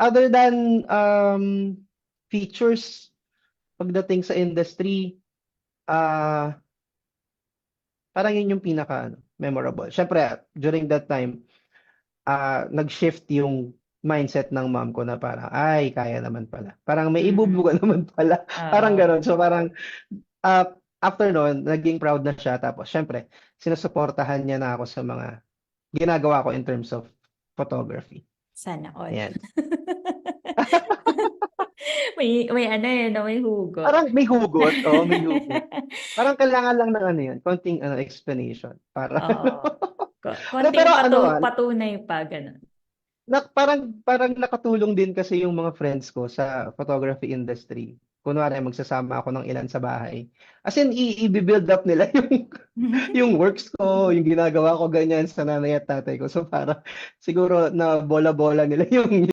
other than features pagdating sa industry, ah parang yun yung pinaka ano, memorable. Siyempre, during that time, nag-shift yung mindset ng mom ko na parang, ay, kaya naman pala. Parang may ibubuga Mm. naman pala. Parang Oo. gano'n. So parang, after noon, naging proud na siya. Tapos, siyempre, sinusuportahan niya na ako sa mga ginagawa ko in terms of photography. Sana all. Ayan. May ano eh, no, may hugot. Parang may hugot. Oo, may hugot. Parang kailangan lang ng ano yan, konting ano, explanation. Para, Oo. pero Konting ano, patunay pa, ganun. parang nakatulong din kasi yung mga friends ko sa photography industry. Kunwari, magsasama ako ng ilan sa bahay. As in, i-build up nila yung works ko, yung ginagawa ko ganyan sa nanay at tatay ko. So, para siguro na bola-bola nila yung